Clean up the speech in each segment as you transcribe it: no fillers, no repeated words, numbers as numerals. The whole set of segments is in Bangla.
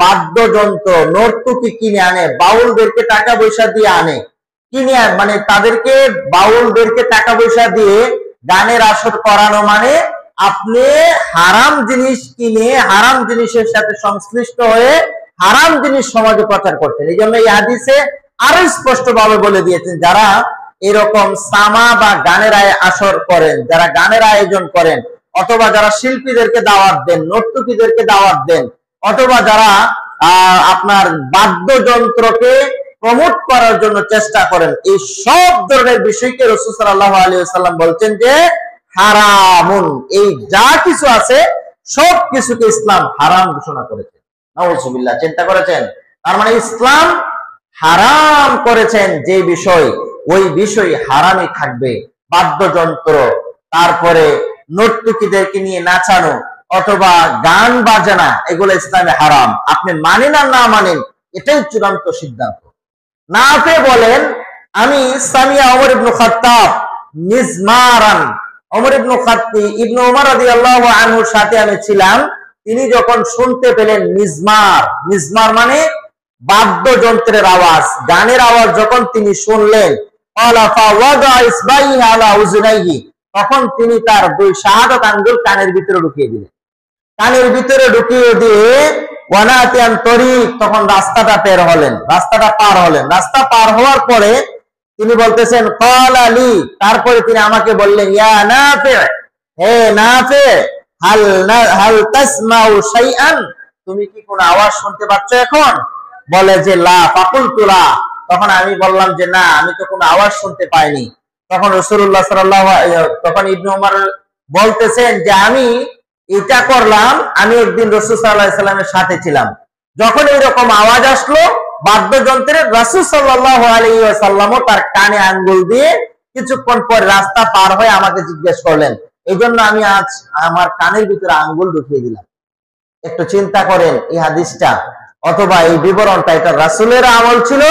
বাদ্যযন্ত্র নর্তকী কিনে আনে, বাউলদেরকে টাকা পয়সা দিয়ে আনে, কিনে মানে তাদেরকে বাউলদেরকে টাকা পয়সা দিয়ে গানের আসর করানো, মানে আপনি হারাম জিনিস কিনে হারাম জিনিসের সাথে সংশ্লিষ্ট হয়ে হারাম জিনিস সমাজে প্রচার করছেন। এই জন্য এই হাদিসে আরো স্পষ্ট ভাবে বলে দিয়েছেন, যারা এরকম সামা বা গানের আসর করেন, যারা গানের আয়োজন করেন, অথবা যারা শিল্পীদেরকে দাওয়াত দেন, নর্তকীদেরকে দাওয়াত দেন, অথবা যারা আপনার বাদ্যযন্ত্রকে প্রমোট করার জন্য চেষ্টা করেন, এই সব ধরনের বিষয়কে রাসূল সাল্লাল্লাহু আলাইহি ওয়াসাল্লাম বলছেন যে হারামুন। এই যা কিছু আছে সব কিছুকে ইসলাম হারাম ঘোষণা করেছে। নাউযুবিল্লাহ, চিন্তা করেছেন? তার মানে ইসলাম হারাম করেছেন যে বিষয়, ওই বিষয় হারামই থাকবে। বাদ্যযন্ত্র, তারপরে নর্তকীদেরকে নিয়ে নাচানো অথবা গান বাজানা, এগুলো ইসলামে হারাম। আপনি মানেন আর না মানেন, এটাই চূড়ান্ত সিদ্ধান্ত। নাফে বলেন, আমি সামিয়া ওমর ইবনে খাত্তাব মিজমারান, ওমর ইবনে ইবনে ওমর রাদিয়াল্লাহু আনহুর সাথে আমি ছিলাম, তিনি যখন শুনতে পেলেন মিজমার, মিজমার মানে বাদ্যযন্ত্রের আওয়াজ, গানের আওয়াজ যখন তিনি শুনলেন, তখন তিনি তার দুই শাহাদাত আঙ্গুল কানের ভিতরে ঢুকিয়ে দিলেন। কানের ভিতরে ঢুকিয়ে দিয়ে ওয়ানাতিয়ান তরিক, তখন রাস্তাটা বের হলেন, রাস্তাটা পার হলেন। রাস্তা পার হওয়ার পরে তিনি বলতেছেন ক্বালা লি, তারপরে তিনি আমাকে বললেন, ইয়া নাফি, হে নাফি, হাল তাসমাউ শাইআন, তুমি কি কোনো আওয়াজ শুনতে পাচ্ছ এখন? বলে যে লা, ফাকুলতু লা, তখন আমি বললাম যে না, আমি তো কোনো আওয়াজ শুনতে পাইনি। তখন রাসূলুল্লাহ সাল্লাল্লাহু আলাইহি, তখন ইবনে ওমর বলতেছেন যে আমি এটা করলাম, আমি একদিন রাসূল সাল্লাল্লাহু আলাইহি সাল্লামের সাথে ছিলাম, যখন এরকম আওয়াজ আসলো বাদ্যযন্ত্রের, রাসূল সাল্লাল্লাহু আলাইহি ওয়াসাল্লামও তার কানে আঙ্গুল দিয়ে কিছুক্ষণ পর রাস্তা পার হয়ে আমাকে জিজ্ঞেস করলেন, এই জন্য আমি আজ আমার কানের ভিতরে আঙ্গুল ঢুকিয়ে দিলাম। একটু চিন্তা করেন এই হাদিসটা অথবা এই বিবরণটা, এটা রাসূলের আমল ছিল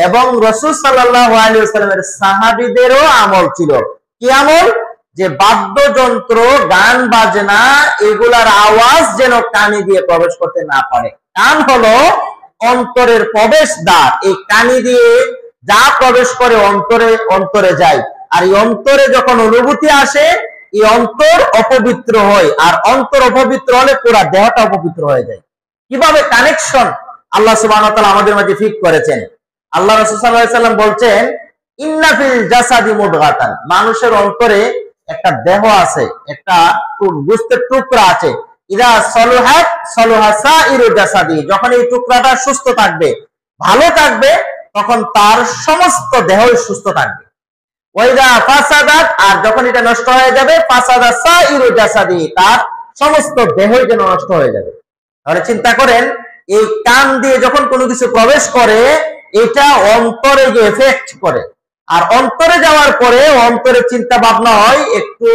এবং রাসূল সাল্লাল্লাহু আলাইহি ওয়াসাল্লামের সাহাবীদেরও আমল ছিল। কি আমল? যে বাদ্যযন্ত্র, গান বাজনা, এগুলার আওয়াজ যেন কানে দিয়ে প্রবেশ করতে না পারে। কান হলো অন্তরের প্রবেশদ্বার, এই কানে দিয়ে যা প্রবেশ করে অন্তরে অন্তরে যায়, আর এই অন্তরে যখন অনুভূতি আসে, এই অন্তর অপবিত্র হয়, আর অন্তর অপবিত্র হলে পুরো দেহটা অপবিত্র হয়ে যায়। কিভাবে কানেকশন আল্লাহ সুবহানাহু ওয়া তাআলা আমাদের মাঝে ফিট করেছেন। আল্লাহ রাসূল সাল্লাল্লাহু আলাইহি সাল্লাম বলছেন, ইন্না ফিল জাসাদি মুদগাতান, মানুষের অন্তরে একটা দেহ আছে, একটা গোশতের টুকরা আছে, ইদা সলহাত সলহা সাইরু জাসাদি, যখন এই টুকরাটা সুস্থ থাকবে, ভালো থাকবে, তখন তার সমস্ত দেহই সুস্থ থাকবে। ওয়াইদা ফাসাদাত, আর যখন এটা নষ্ট হয়ে যাবে, ফাসাদা সাইরু জাসাদি, তার সমস্ত দেহই যেন নষ্ট হয়ে যাবে। তাহলে চিন্তা করেন, এই কান দিয়ে যখন কোনো কিছু প্রবেশ করে, এটা অন্তরে গিয়ে এফেক্ট করে, আর অন্তরে যাওয়ার পরে অন্তরে চিন্তা ভাবনা হয়, একটু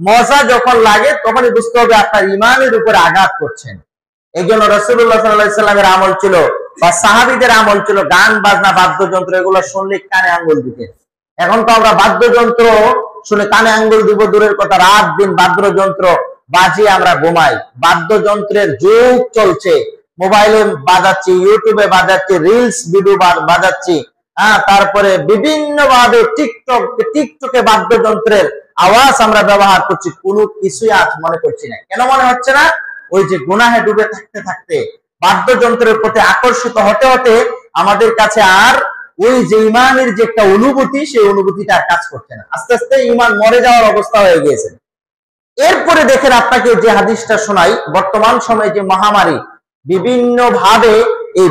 মজা যখন লাগে তখনই বুঝতে হবে আপনার ইমানের উপরে আঘাত করছেন। এই জন্য রাসূলুল্লাহ সাল্লাল্লাহু আলাইহি সাল্লামের আমল ছিল বা সাহাবীদের আমল ছিল, গান বাজনা বাদ্যযন্ত্র এগুলো শুনলে কানে আঙ্গুল দিতেন। এখন তো আমরা বাদ্যযন্ত্র শুনে কানে আঙ্গুল দিব দূরের কথা, রাত দিন বাদ্যযন্ত্র বাজিয়ে আমরা ঘুমাই। বাদ্যযন্ত্রের যুগ চলছে, মোবাইলে বাজাচ্ছি, ইউটিউবে বাজাচ্ছি, রিলস ভিডিও বাজাচ্ছি, তারপরে বিভিন্ন ভাবে টিকটকে বাদ্যযন্ত্রের আওয়াজ আমরা ব্যবহার করছি, কোনো কিছুই আজ মনে করছি না। কেন মনে হচ্ছে না? ওই যে গুনাহে ডুবে থাকতে থাকতে, বাদ্যযন্ত্রের প্রতি আকর্ষিত হতে হতে আমাদের কাছে আর ওই যে ইমানের যে একটা অনুভূতি, সেই অনুভূতিটা আর কাজ করছে না। আস্তে আস্তে ইমান মরে যাওয়ার অবস্থা হয়ে গিয়েছে। এরপরে দেখেন, আপনাকে যে হাদিসটা শোনাই, বর্তমান সময়ে যে মহামারী, বিভিন্ন ভাবে এই